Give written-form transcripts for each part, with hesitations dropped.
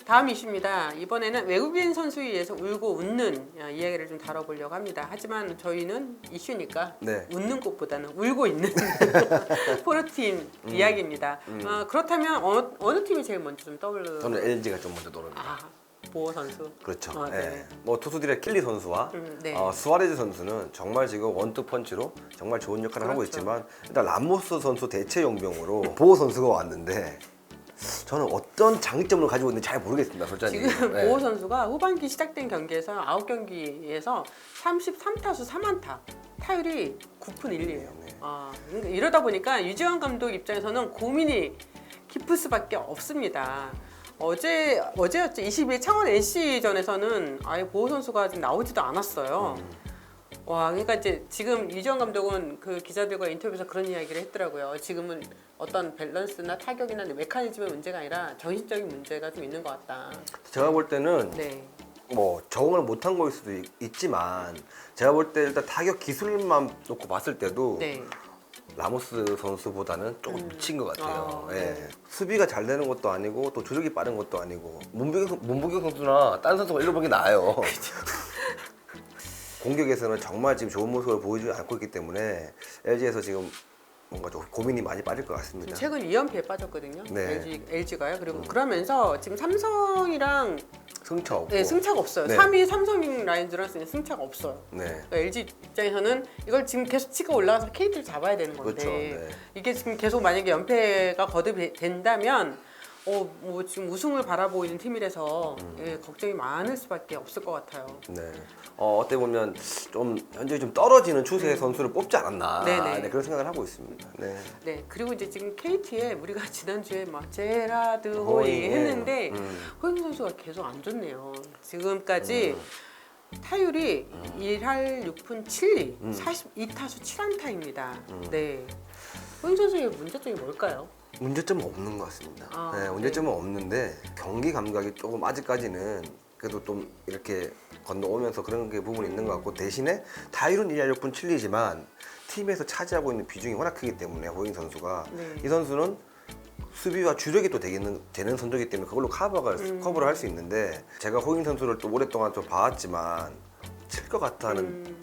다음 이슈입니다. 이번에는 외국인 선수에 의해서 울고 웃는 이야기를 좀 다뤄보려고 합니다. 하지만 저희는 이슈니까 네. 웃는 것보다는 울고 있는 프로팀 이야기입니다. 그렇다면 어느 팀이 제일 먼저 좀 떠오르는? 저는 LG가 좀 먼저 떠오릅니다. 아, 보호 선수. 그렇죠. 네. 예. 뭐 투수들의 킬리 선수와 네. 수아레즈 선수는 정말 지금 원투펀치로 정말 좋은 역할을 하고 그렇죠. 있지만 일단 람모스 선수 대체 용병으로 보호 선수가 왔는데 저는 어떤 장점을 가지고 있는지 잘 모르겠습니다. 솔직히. 지금 네. 보호 선수가 후반기 시작된 경기에서 9경기에서 33타수 3안타, 타율이 9푼 1리예요. 네. 그러니까 이러다 보니까 유지환 감독 입장에서는 고민이 깊을 수밖에 없습니다. 어제였죠. 22일 창원 NC전에서는 아예 보호 선수가 지금 나오지도 않았어요. 와, 그러니까 이제 지금 유지환 감독은 그 기자들과 인터뷰에서 그런 이야기를 했더라고요. 지금은 어떤 밸런스나 타격이나 메커니즘의 문제가 아니라 정신적인 문제가 좀 있는 것 같다. 제가 볼 때는 네. 뭐 적응을 못한 거일 수도 있지만 제가 볼 때 일단 타격 기술만 놓고 봤을 때도 네. 라모스 선수보다는 조금 미친 것 같아요. 예. 네. 수비가 잘 되는 것도 아니고 또 조직이 빠른 것도 아니고 문보경 선수나 다른 선수가 이런 게 나아요. 공격에서는 정말 지금 좋은 모습을 보여주지 않고 있기 때문에 LG에서 지금 뭔가 좀 고민이 많이 빠질 것 같습니다. 최근 2연패에 빠졌거든요. 네. LG가요. 그리고 그러면서 지금 삼성이랑 승차 없고. 네, 승차가 없어요. 네. 3위 삼성 라이온즈랑 승차가 없어요. 네. 그러니까 LG 입장에서는 이걸 지금 계속 치고 올라가서 KT를 잡아야 되는 건데 그렇죠. 네. 이게 지금 계속 만약에 연패가 거듭된다면 뭐 지금 우승을 바라보고 있는 팀이라서 예, 걱정이 많을 수밖에 없을 것 같아요. 네. 어떻게 보면 좀 현재 좀 떨어지는 추세의 선수를 뽑지 않았나 네네. 네, 그런 생각을 하고 있습니다. 네. 네, 그리고 이제 지금 KT에 우리가 지난주에 막 제라드 호이 호잉, 했는데 음. 호잉 선수가 계속 안 좋네요. 지금까지 타율이 1할 6푼 7리, 42타수 7안타입니다. 네, 호잉 선수의 문제점이 뭘까요? 문제점은 없는 것 같습니다. 아, 네, 문제점은 없는데 경기 감각이 조금 아직까지는 그래도 좀 이렇게 건너오면서 그런 게 부분이 있는 것 같고 대신에 타율은 1할 6푼 7리지만 팀에서 차지하고 있는 비중이 워낙 크기 때문에 호잉 선수가 네. 이 선수는 수비와 주력이 또 되는 선수이기 때문에 그걸로 커버를 할 수 있는데 제가 호잉 선수를 또 오랫동안 좀 봐왔지만 칠 것 같다는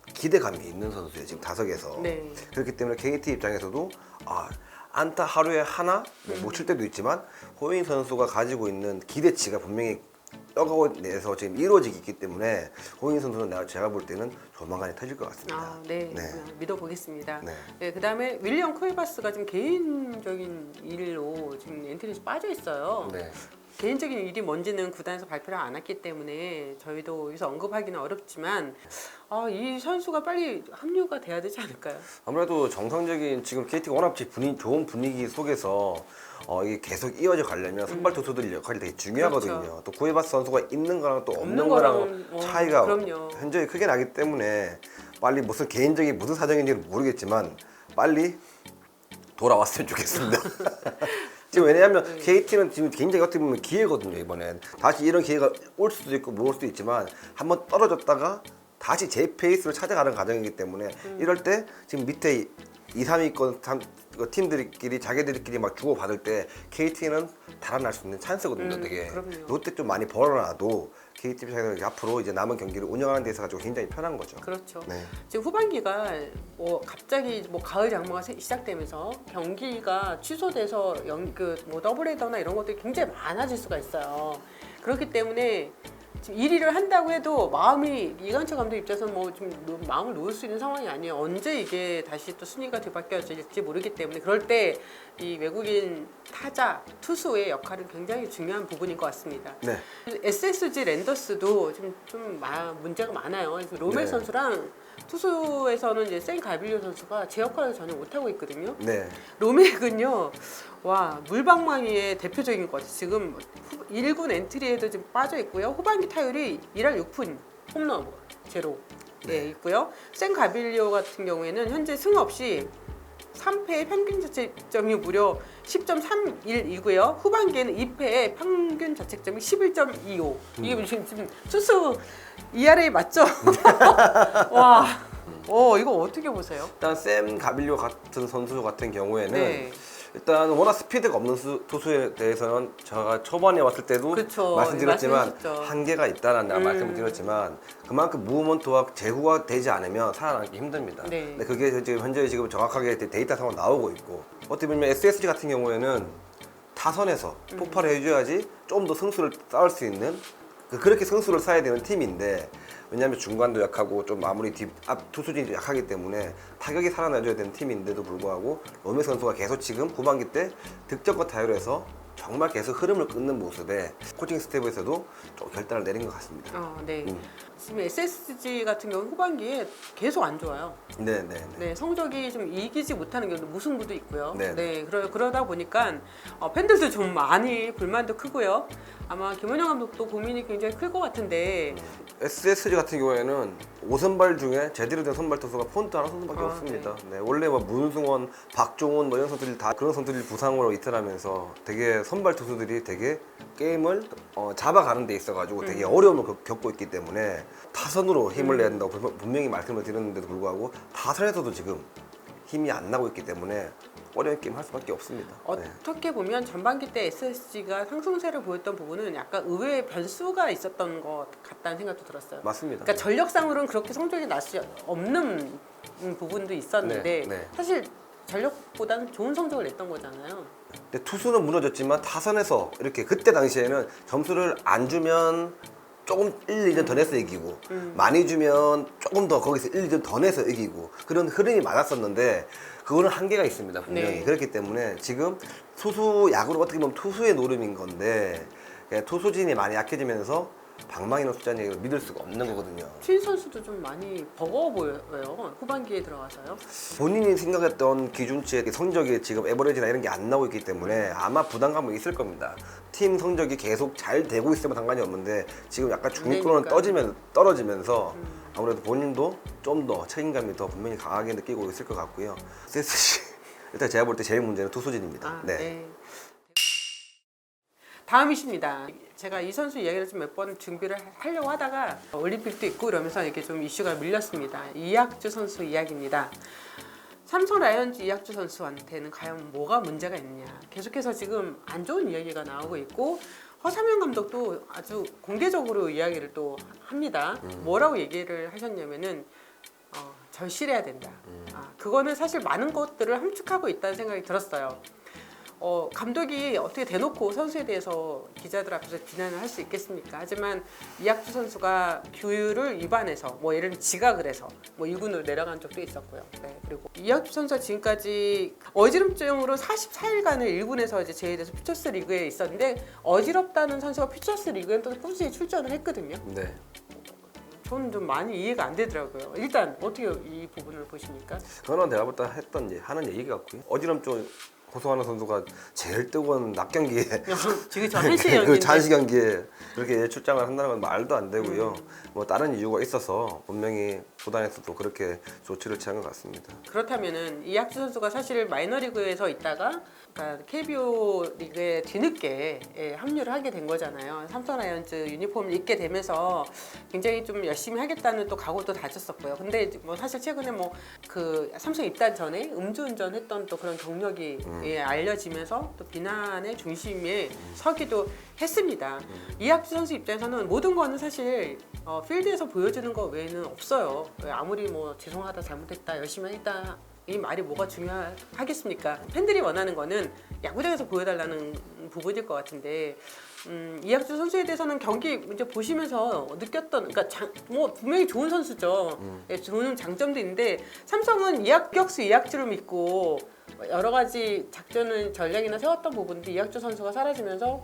기대감이 있는 선수예요. 지금 다석에서. 네. 그렇기 때문에 KT 입장에서도 안타 하루에 하나 못 칠 때도 있지만 호잉 선수가 가지고 있는 기대치가 분명히 떡아웃에서 지금 이루어지기 있기 때문에 호잉 선수는 제가 볼 때는 조만간에 터질 것 같습니다. 네, 네. 믿어보겠습니다. 네. 네, 그다음에 윌리엄 쿠에바스가 지금 개인적인 일로 지금 엔트리에서 빠져 있어요. 네. 개인적인 일이 뭔지는 구단에서 발표를 안 했기 때문에 저희도 여기서 언급하기는 어렵지만 이 선수가 빨리 합류가 돼야 되지 않을까요? 아무래도 정상적인 지금 KT가 워낙 좋은 분위기 속에서 이게 계속 이어져 가려면 선발 투수들 역할이 되게 중요하거든요. 그렇죠. 또 구에바스 선수가 있는 거랑 또 없는 없는 거랑 거랑은, 차이가 그럼요. 현저히 크게 나기 때문에 빨리 무슨 개인적인 무슨 사정인지는 모르겠지만 빨리 돌아왔으면 좋겠습니다. 지금 왜냐하면 KT는 지금 굉장히 어떻게 보면 기회거든요. 이번엔 다시 이런 기회가 올 수도 있고 못 올 수도 있지만 한번 떨어졌다가 다시 제 페이스로 찾아가는 과정이기 때문에 이럴 때 지금 밑에 2, 3위권 팀들끼리 자기들끼리 막 주고 받을 때 KT는 달아날 수 있는 찬스거든요. 되게 그럼요. 롯데 좀 많이 벌어놔도 KT 입장에서 앞으로 이제 남은 경기를 운영하는 데 있어서 굉장히 편한 거죠. 그렇죠. 네. 지금 후반기가 갑자기 가을 장마가 시작되면서 경기가 취소돼서 더블 헤더나 이런 것들이 굉장히 많아질 수가 있어요. 그렇기 때문에 지금 1위를 한다고 해도 마음이 이강철 감독 입장에서는 좀 마음을 놓을 수 있는 상황이 아니에요. 언제 이게 다시 또 순위가 뒤바뀌어질지 모르기 때문에 그럴 때 이 외국인 타자, 투수의 역할은 굉장히 중요한 부분인 것 같습니다. 네. SSG 랜더스도 지금 좀 문제가 많아요. 그래서 로멜 네. 선수랑 투수에서는 이제 생 가빌리오 선수가 제 역할을 전혀 못하고 있거든요. 네. 로맥은요, 물방망이의 대표적인 것 같아요. 지금 1군 엔트리에도 지금 빠져 있고요. 후반기 타율이 1할 6푼, 홈런 제로 있고요. 생 가빌리오 같은 경우에는 현재 승 없이 3패의 평균 자책점이 무려 10.31이고요. 후반기에는 2패의 평균 자책점이 11.25. 이게 지금 투수 ERA 맞죠? 와, 이거 어떻게 보세요? 일단 샘 가빌리오 같은 선수 같은 경우에는 네. 일단 워낙 스피드가 없는 투수에 대해서는 제가 초반에 왔을 때도 그쵸, 말씀드렸지만 말씀하셨죠. 한계가 있다는 말씀을 드렸지만 그만큼 무브먼트와 제구가 되지 않으면 살아남기 힘듭니다. 네. 근데 그게 지금 현재 정확하게 데이터상으로 나오고 있고 어떻게 보면 SSG 같은 경우에는 타선에서 폭발을 해줘야지 좀 더 승수를 쌓을 수 있는 그렇게 승수를 쌓아야 되는 팀인데 왜냐하면 중간도 약하고 좀 마무리 앞 투수진이 약하기 때문에 타격이 살아나줘야 되는 팀인데도 불구하고 로메 선수가 계속 지금 후반기 때 득점과 타율에서 정말 계속 흐름을 끊는 모습에 코칭 스태프에서도 좀 결단을 내린 것 같습니다. 네. 지금 SSG 같은 경우 후반기에 계속 안 좋아요. 네. 네, 성적이 좀 이기지 못하는 경우도 무승부도 있고요. 네. 그러다 보니까 팬들도 좀 많이 불만도 크고요. 아마 김원영 감독도 고민이 굉장히 클 것 같은데 SSG 같은 경우에는 5선발 중에 제대로 된 선발 투수가 폰트 하나 선수밖에 없습니다. 네. 원래 뭐 문승원, 박종훈 뭐 이런 선수들이 다 그런 선수들이 부상으로 이탈하면서 되게 선발 투수들이 되게 게임을 잡아가는 데 있어가지고 되게 어려움을 겪고 있기 때문에 타선으로 힘을 내야 된다고 분명히 말씀을 드렸는데도 불구하고 타선에서도 지금 힘이 안 나고 있기 때문에 어려운 게임 할 수밖에 없습니다. 네. 어떻게 보면 전반기 때 SSG가 상승세를 보였던 부분은 약간 의외의 변수가 있었던 것 같다는 생각도 들었어요. 맞습니다. 그러니까 전력상으로는 그렇게 성적이 날 수 없는 부분도 있었는데 네. 사실 전력보다는 좋은 성적을 냈던 거잖아요. 근데 투수는 무너졌지만 타선에서 이렇게 그때 당시에는 점수를 안 주면 조금 1, 2점 더 내서 이기고 많이 주면 조금 더 거기서 1, 2점 더 내서 이기고 그런 흐름이 많았었는데 그거는 한계가 있습니다 분명히. 네. 그렇기 때문에 지금 투수 야구로 어떻게 보면 투수의 노름인 건데 투수진이 많이 약해지면서 방망이나 숫자를 믿을 수가 없는 거거든요. 추인 선수도 좀 많이 버거워 보여요. 후반기에 들어가서요. 본인이 생각했던 기준치의 성적이 지금 에버리지나 이런 게 안 나오고 있기 때문에 아마 부담감은 있을 겁니다. 팀 성적이 계속 잘 되고 있으면 상관이 없는데 지금 약간 중위권은 떨어지면서 아무래도 본인도 좀 더 책임감이 더 분명히 강하게 느끼고 있을 것 같고요. SSG 일단 제가 볼 때 제일 문제는 투수진입니다. 네. 다음이십니다. 제가 이 선수 이야기를 좀 몇 번 준비를 하려고 하다가 올림픽도 있고 이러면서 이렇게 좀 이슈가 밀렸습니다. 이학주 선수 이야기입니다. 삼성 라이온즈 이학주 선수한테는 과연 뭐가 문제가 있느냐. 계속해서 지금 안 좋은 이야기가 나오고 있고 허삼영 감독도 아주 공개적으로 이야기를 또 합니다. 뭐라고 얘기를 하셨냐면은 절실해야 된다. 그거는 사실 많은 것들을 함축하고 있다는 생각이 들었어요. 감독이 어떻게 대놓고 선수에 대해서 기자들 앞에서 비난을 할 수 있겠습니까? 하지만 이학주 선수가 규율을 위반해서 뭐 예를 들면 지각을 해서 뭐 2군으로 내려간 적도 있었고요. 네, 그리고 이학주 선수가 지금까지 어지럼증으로 44일간을 1군에서 이제 제외돼서 퓨처스 리그에 있었는데 어지럽다는 선수가 퓨처스 리그에 또 꾸준히 출전을 했거든요. 네. 저는 좀 많이 이해가 안 되더라고요. 일단 어떻게 이 부분을 보십니까? 그거는 내가 볼 때 하는 얘기 같고요. 어지럼증 호소하는 선수가 제일 뜨거운 낮 경기에 지금 저 한시 그 경기인데 잔시 경기에 그렇게 출장을 한다는 건 말도 안 되고요. 뭐 다른 이유가 있어서 분명히 구단에서도 그렇게 조치를 취한 것 같습니다. 그렇다면은 이학주 선수가 사실 마이너리그에서 있다가 그러니까 KBO 리그에 뒤늦게 합류를 하게 된 거잖아요. 삼성 라이온즈 유니폼을 입게 되면서 굉장히 좀 열심히 하겠다는 또 각오도 다졌었고요. 근데 뭐 사실 최근에 뭐 그 삼성 입단 전에 음주운전 했던 또 그런 경력이 알려지면서 또 비난의 중심에 서기도 했습니다. 이학주 선수 입장에서는 모든 거는 사실 필드에서 보여주는 거 외에는 없어요. 아무리 뭐 죄송하다 잘못했다 열심히 하겠다 이 말이 뭐가 중요하겠습니까? 팬들이 원하는 거는 야구장에서 보여달라는 부분일 것 같은데 이학주 선수에 대해서는 경기 이제 보시면서 느꼈던 그러니까 뭐 분명히 좋은 선수죠. 좋은 장점도 있는데 삼성은 이학격수 이학주를 믿고 여러 가지 작전을 전략이나 세웠던 부분도 이학주 선수가 사라지면서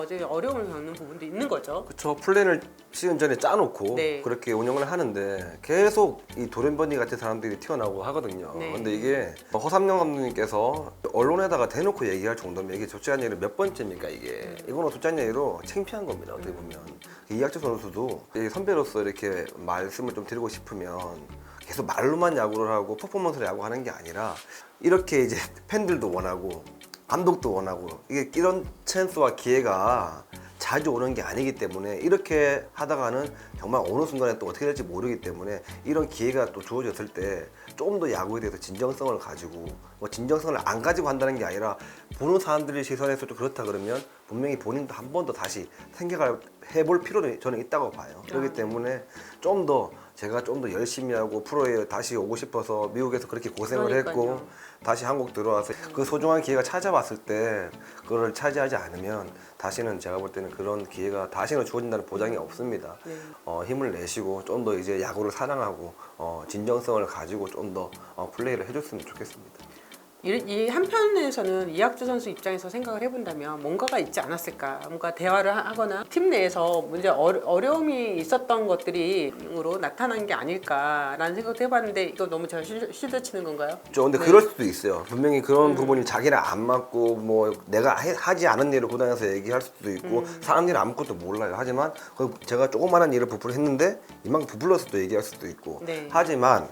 이제 어려움을 겪는 부분도 있는 거죠. 그렇죠. 플랜을 시즌 전에 짜놓고 네. 그렇게 운영을 하는데 계속 이 도렌버니 같은 사람들이 튀어나오고 하거든요. 네. 근데 이게 허삼영 감독님께서 언론에다가 대놓고 얘기할 정도면 이게 솔직한 얘기를 몇 번째입니까 이게. 이거는 솔직한 얘기로 창피한 겁니다. 어떻게 보면. 이학주 선수도 선배로서 이렇게 말씀을 좀 드리고 싶으면 계속 말로만 야구를 하고 퍼포먼스로 야구하는 게 아니라 이렇게 이제 팬들도 원하고 감독도 원하고 이게 이런 찬스와 기회가 자주 오는 게 아니기 때문에 이렇게 하다가는 정말 어느 순간에 또 어떻게 될지 모르기 때문에 이런 기회가 또 주어졌을 때 좀 더 야구에 대해서 진정성을 가지고 뭐 진정성을 안 가지고 한다는 게 아니라 보는 사람들의 시선에서도 그렇다 그러면 분명히 본인도 한 번 더 다시 생각을 해볼 필요는 저는 있다고 봐요. 그렇기 때문에 좀 더 제가 좀 더 열심히 하고 프로에 다시 오고 싶어서 미국에서 그렇게 고생을 그러니까요. 했고 다시 한국 들어와서 그 소중한 기회가 찾아왔을 때 그걸 차지하지 않으면 다시는 제가 볼 때는 그런 기회가 다시는 주어진다는 보장이 없습니다. 네. 힘을 내시고 좀 더 이제 야구를 사랑하고 진정성을 가지고 좀 더 플레이를 해줬으면 좋겠습니다. 이 한편에서는 이학주 선수 입장에서 생각을 해본다면 뭔가가 있지 않았을까? 뭔가 대화를 하거나 팀 내에서 문제 어려움이 있었던 것들이로 나타난 게 아닐까라는 생각도 해봤는데 이거 너무 제가 실드치는 건가요? 근데 네. 그럴 수도 있어요. 분명히 그런 부분이 자기랑 안 맞고 뭐 내가 하지 않은 일을 구단에서 얘기할 수도 있고 사람 일은 아무것도 몰라요. 하지만 제가 조그마한 일을 부풀어 했는데 이만큼 부풀러서 또 얘기할 수도 있고 네. 하지만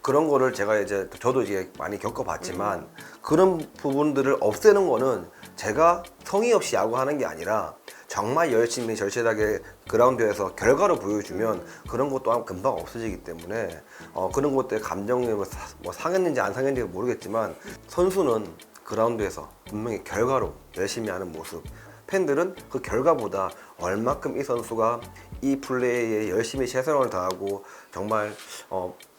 그런 거를 제가 이제 저도 이제 많이 겪어봤지만 그런 부분들을 없애는 거는 제가 성의 없이 야구하는 게 아니라 정말 열심히 절실하게 그라운드에서 결과로 보여주면 그런 것 또한 금방 없어지기 때문에 그런 것들 감정이 뭐 상했는지 안 상했는지 모르겠지만 선수는 그라운드에서 분명히 결과로 열심히 하는 모습 팬들은 그 결과보다 얼마큼 이 선수가 이 플레이에 열심히 최선을 다하고 정말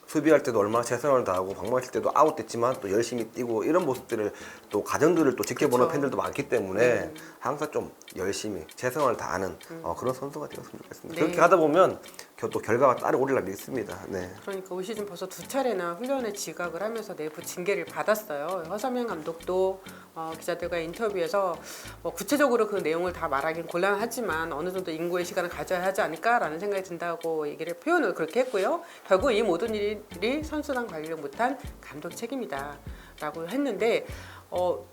수비할 때도 얼마나 최선을 다하고 방망칠 때도 아웃됐지만 또 열심히 뛰고 이런 모습들을 또 가정들을 또 지켜보는 그쵸. 팬들도 많기 때문에 항상 좀 열심히 최선을 다하는 그런 선수가 되었으면 좋겠습니다. 네. 그렇게 하다 보면 또 결과가 따라오리라 믿습니다. 네. 그러니까 올 시즌 벌써 2차례나 훈련에 지각을 하면서 내부 징계를 받았어요. 허삼영 감독도 기자들과 인터뷰에서 구체적으로 그 내용을 다 말하기는 곤란하지만 어느 정도 인고의 시간을 가져야 하지 않을까라는 생각이 든다고 얘기를 표현을 그렇게 했고요. 결국 이 모든 일이 선수단 관리를 못한 감독 책임이다라고 했는데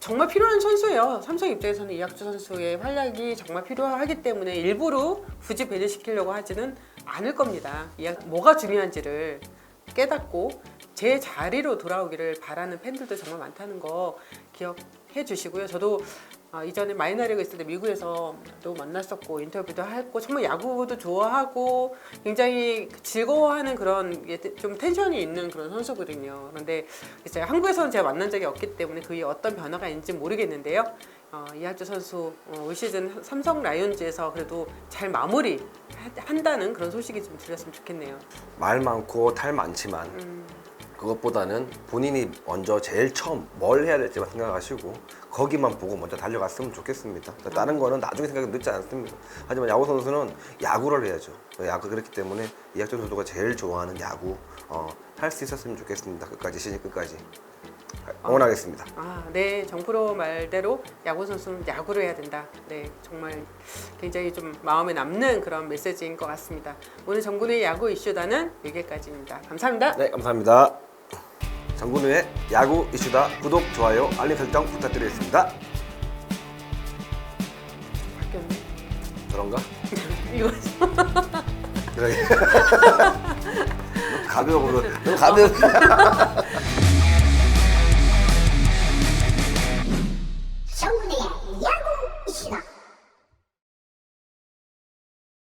정말 필요한 선수예요. 삼성 입장에서는 이학주 선수의 활약이 정말 필요하기 때문에 일부러 굳이 배제시키려고 하지는 않을 겁니다. 뭐가 중요한지를 깨닫고 제 자리로 돌아오기를 바라는 팬들도 정말 많다는 거 기억해 주시고요. 저도 이전에 마이너리그 있을 때 미국에서 또 만났었고 인터뷰도 했고 정말 야구도 좋아하고 굉장히 즐거워하는 그런 좀 텐션이 있는 그런 선수거든요. 그런데 이제 한국에서는 제가 만난 적이 없기 때문에 그게 어떤 변화가 있는지 모르겠는데요. 이학주 선수 올 시즌 삼성 라이온즈에서 그래도 잘 마무리 한다는 그런 소식이 좀 들렸으면 좋겠네요. 말 많고 탈 많지만 그것보다는 본인이 먼저 제일 처음 뭘 해야 될지만 생각하시고 거기만 보고 먼저 달려갔으면 좋겠습니다. 다른 거는 나중에 생각이 늦지 않습니다. 하지만 야구 선수는 야구를 해야죠. 야구 그렇기 때문에 이학주 선수가 제일 좋아하는 야구 할 수 있었으면 좋겠습니다. 끝까지 시즌 끝까지 응원하겠습니다. 네, 정프로 말대로 야구 선수는 야구를 해야 된다. 네, 정말 굉장히 좀 마음에 남는 그런 메시지인 것 같습니다. 오늘 정근우의 야구 이슈다는 여기까지입니다. 감사합니다. 네, 감사합니다. 정근우의 야구 이슈다 구독, 좋아요, 알림 설정 부탁드리겠습니다. 바뀌었네. 그런가? 이거 그래. 너무 가벼워.